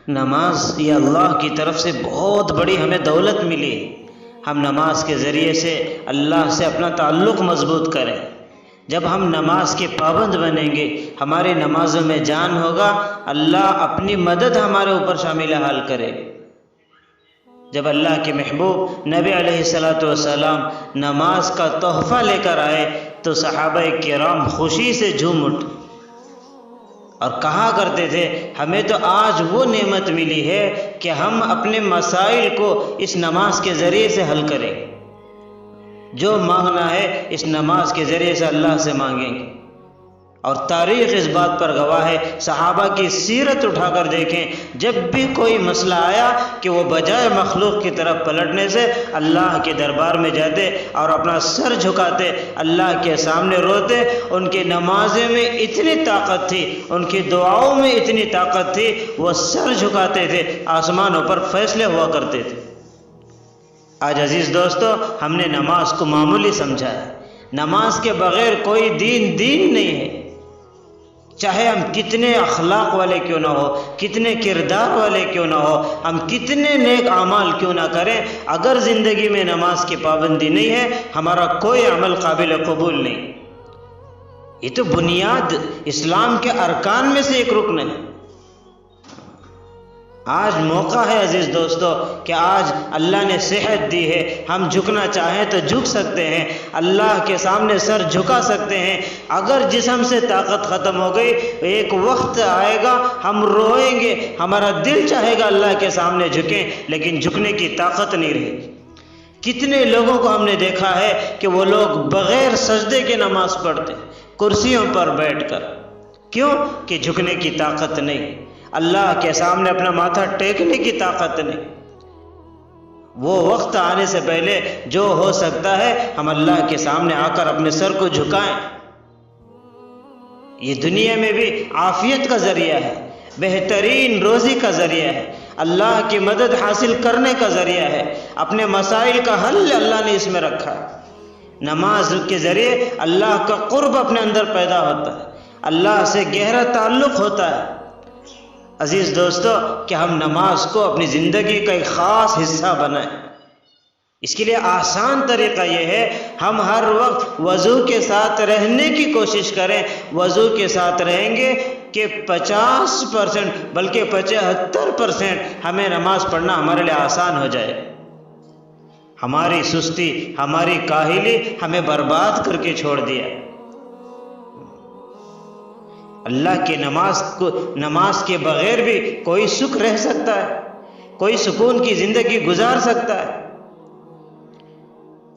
نماز یہ اللہ کی طرف سے بہت بڑی ہمیں دولت ملی ہے۔ ہم نماز کے ذریعے سے اللہ سے اپنا تعلق مضبوط کریں۔ جب ہم نماز کے پابند بنیں گے، ہماری نمازوں میں جان ہوگا، اللہ اپنی مدد ہمارے اوپر شامل حال کرے۔ جب اللہ کے محبوب نبی علیہ الصلاۃ والسلام نماز کا تحفہ لے کر آئے تو صحابہ کرام خوشی سے جھوم اٹھے اور کہا کرتے تھے، ہمیں تو آج وہ نعمت ملی ہے کہ ہم اپنے مسائل کو اس نماز کے ذریعے سے حل کریں۔ جو مانگنا ہے اس نماز کے ذریعے سے اللہ سے مانگیں گے۔ اور تاریخ اس بات پر گواہ ہے، صحابہ کی سیرت اٹھا کر دیکھیں، جب بھی کوئی مسئلہ آیا کہ وہ بجائے مخلوق کی طرف پلٹنے سے اللہ کے دربار میں جاتے اور اپنا سر جھکاتے، اللہ کے سامنے روتے۔ ان کی نمازیں میں اتنی طاقت تھی، ان کی دعاؤں میں اتنی طاقت تھی، وہ سر جھکاتے تھے، آسمانوں پر فیصلے ہوا کرتے تھے۔ آج عزیز دوستو، ہم نے نماز کو معمولی سمجھا ہے۔ نماز کے بغیر کوئی دین نہیں ہے، چاہے ہم کتنے اخلاق والے کیوں نہ ہو، کتنے کردار والے کیوں نہ ہو، ہم کتنے نیک اعمال کیوں نہ کریں، اگر زندگی میں نماز کی پابندی نہیں ہے، ہمارا کوئی عمل قابل قبول نہیں۔ یہ تو بنیاد اسلام کے ارکان میں سے ایک رکن ہے۔ آج موقع ہے عزیز دوستو کہ آج اللہ نے صحت دی ہے، ہم جھکنا چاہیں تو جھک سکتے ہیں، اللہ کے سامنے سر جھکا سکتے ہیں۔ اگر جسم سے طاقت ختم ہو گئی، ایک وقت آئے گا ہم روئیں گے، ہمارا دل چاہے گا اللہ کے سامنے جھکیں، لیکن جھکنے کی طاقت نہیں رہے گی۔ کتنے لوگوں کو ہم نے دیکھا ہے کہ وہ لوگ بغیر سجدے کے نماز پڑھتے، کرسیوں پر بیٹھ کر۔ کیوں؟ کہ جھکنے کی طاقت نہیں، اللہ کے سامنے اپنا ماتھا ٹیکنے کی طاقت نہیں۔ وہ وقت آنے سے پہلے جو ہو سکتا ہے ہم اللہ کے سامنے آ کر اپنے سر کو جھکائیں۔ یہ دنیا میں بھی عافیت کا ذریعہ ہے، بہترین روزی کا ذریعہ ہے، اللہ کی مدد حاصل کرنے کا ذریعہ ہے، اپنے مسائل کا حل اللہ نے اس میں رکھا ہے۔ نماز کے ذریعے اللہ کا قرب اپنے اندر پیدا ہوتا ہے، اللہ سے گہرا تعلق ہوتا ہے۔ عزیز دوستو، کہ ہم نماز کو اپنی زندگی کا ایک خاص حصہ بنائیں۔ اس کے لیے آسان طریقہ یہ ہے، ہم ہر وقت وضو کے ساتھ رہنے کی کوشش کریں۔ وضو کے ساتھ رہیں گے کہ 50% بلکہ 75% ہمیں نماز پڑھنا ہمارے لیے آسان ہو جائے۔ ہماری سستی، ہماری کاہلی ہمیں برباد کر کے چھوڑ دیا۔ اللہ کی نماز کے بغیر بھی کوئی سکھ رہ سکتا ہے، کوئی سکون کی زندگی گزار سکتا ہے۔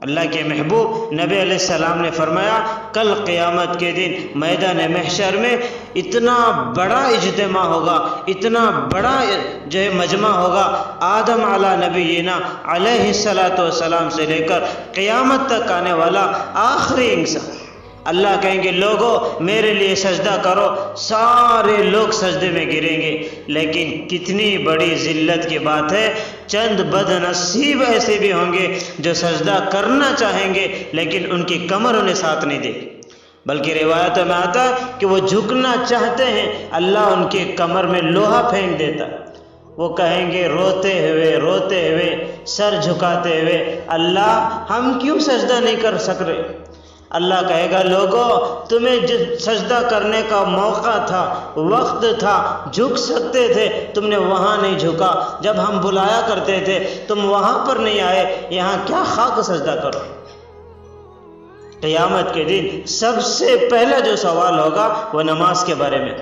اللہ کے محبوب نبی علیہ السلام نے فرمایا، کل قیامت کے دن میدان محشر میں اتنا بڑا اجتماع ہوگا، اتنا بڑا مجمع ہوگا، آدم علی نبینا علیہ الصلاۃ والسلام سے لے کر قیامت تک آنے والا آخری انسان۔ اللہ کہیں گے، لوگوں میرے لیے سجدہ کرو، سارے لوگ سجدے میں گریں گے۔ لیکن کتنی بڑی ذلت کی بات ہے، چند بد نصیب ایسے بھی ہوں گے جو سجدہ کرنا چاہیں گے لیکن ان کی کمر انہیں ساتھ نہیں دے گی، بلکہ روایتوں میں آتا ہے کہ وہ جھکنا چاہتے ہیں، اللہ ان کے کمر میں لوہا پھینک دیتا ہے۔ وہ کہیں گے روتے ہوئے سر جھکاتے ہوئے، اللہ ہم کیوں سجدہ نہیں کر سک رہے؟ اللہ کہے گا، لوگوں تمہیں سجدہ کرنے کا موقع تھا، وقت تھا، جھک سکتے تھے، تم نے وہاں نہیں جھکا۔ جب ہم بلایا کرتے تھے تم وہاں پر نہیں آئے، یہاں کیا خاک سجدہ کرو۔ قیامت کے دن سب سے پہلا جو سوال ہوگا وہ نماز کے بارے میں۔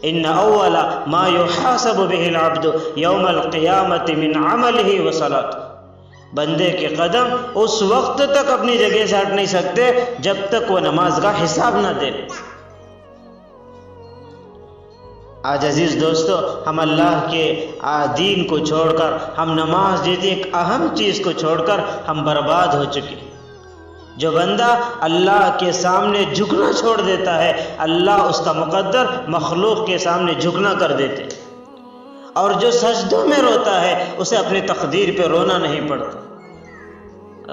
ان اول ما يحاسب به العبد يوم القیامت من عمله وصلاته۔ بندے کے قدم اس وقت تک اپنی جگہ سے ہٹ نہیں سکتے جب تک وہ نماز کا حساب نہ دے۔ آج عزیز دوستو، ہم اللہ کے دین کو چھوڑ کر، ہم نماز جیسی ایک اہم چیز کو چھوڑ کر ہم برباد ہو چکے۔ جو بندہ اللہ کے سامنے جھکنا چھوڑ دیتا ہے، اللہ اس کا مقدر مخلوق کے سامنے جھکنا کر دیتے۔ اور جو سجدوں میں روتا ہے اسے اپنی تقدیر پہ رونا نہیں پڑتا۔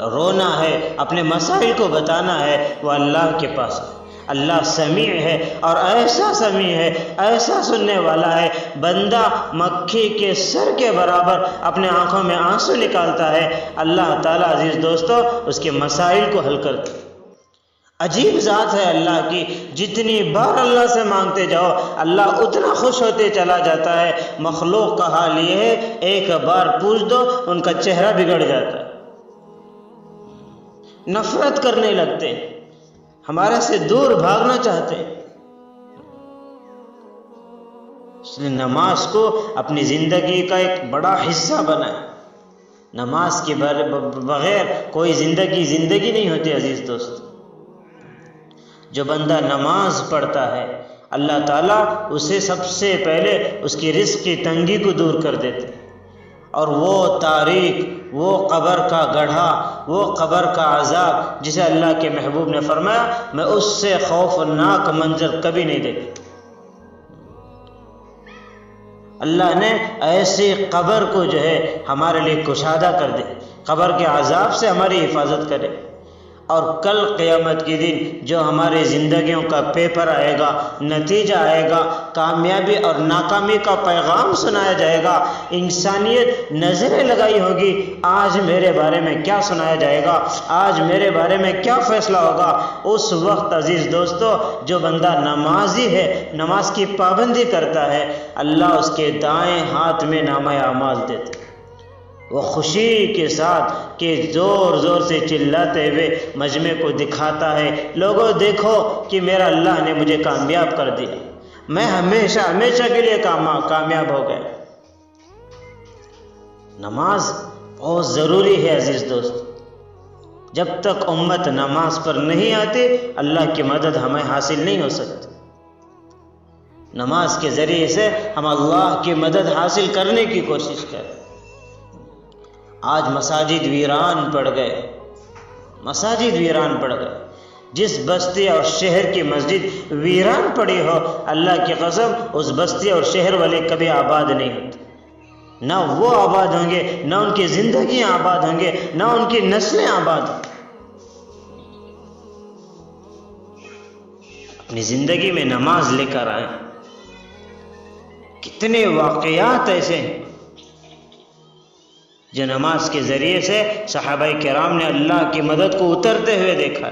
رونا ہے، اپنے مسائل کو بتانا ہے، وہ اللہ کے پاس ہے۔ اللہ سمیع ہے اور ایسا سمیع ہے، ایسا سننے والا ہے، بندہ مکھی کے سر کے برابر اپنے آنکھوں میں آنسو نکالتا ہے، اللہ تعالیٰ عزیز دوستو اس کے مسائل کو حل کرتا ہے۔ عجیب ذات ہے اللہ کی، جتنی بار اللہ سے مانگتے جاؤ اللہ اتنا خوش ہوتے چلا جاتا ہے۔ مخلوق کا حال یہ ہے، ایک بار پوچھ دو ان کا چہرہ بگڑ جاتا ہے، نفرت کرنے لگتے ہیں، ہمارے سے دور بھاگنا چاہتے ہیں۔ اس لیے نماز کو اپنی زندگی کا ایک بڑا حصہ بنائیں۔ نماز کے بغیر کوئی زندگی نہیں ہوتی عزیز دوست۔ جو بندہ نماز پڑھتا ہے اللہ تعالیٰ اسے سب سے پہلے اس کی رزق کی تنگی کو دور کر دیتے، اور وہ تاریخ، وہ قبر کا گڑھا، وہ قبر کا عذاب جسے اللہ کے محبوب نے فرمایا میں اس سے خوفناک منظر کبھی نہیں دیکھا۔ اللہ نے ایسی قبر کو جو ہے ہمارے لیے کشادہ کر دے، قبر کے عذاب سے ہماری حفاظت کرے، اور کل قیامت کے دن جو ہماری زندگیوں کا پیپر آئے گا، نتیجہ آئے گا، کامیابی اور ناکامی کا پیغام سنایا جائے گا، انسانیت نظریں لگائی ہوگی آج میرے بارے میں کیا سنایا جائے گا، آج میرے بارے میں کیا فیصلہ ہوگا۔ اس وقت عزیز دوستو جو بندہ نمازی ہے، نماز کی پابندی کرتا ہے، اللہ اس کے دائیں ہاتھ میں نامہ اعمال دیتے، وہ خوشی کے ساتھ کہ زور زور سے چلاتے ہوئے مجمع کو دکھاتا ہے، لوگوں دیکھو کہ میرا اللہ نے مجھے کامیاب کر دیا، میں ہمیشہ کے لیے کامیاب ہو گیا۔ نماز بہت ضروری ہے عزیز دوست۔ جب تک امت نماز پر نہیں آتی اللہ کی مدد ہمیں حاصل نہیں ہو سکتی۔ نماز کے ذریعے سے ہم اللہ کی مدد حاصل کرنے کی کوشش کریں۔ آج مساجد ویران پڑ گئے، جس بستی اور شہر کی مسجد ویران پڑی ہو اللہ کی قسم اس بستی اور شہر والے کبھی آباد نہیں ہوتے، نہ وہ آباد ہوں گے، نہ ان کی زندگیاں آباد ہوں گے، نہ ان کی نسلیں آباد ہوں۔ اپنی زندگی میں نماز لے کر آئیں۔ کتنے واقعات ایسے ہیں جو نماز کے ذریعے سے صحابہ کرام نے اللہ کی مدد کو اترتے ہوئے دیکھا۔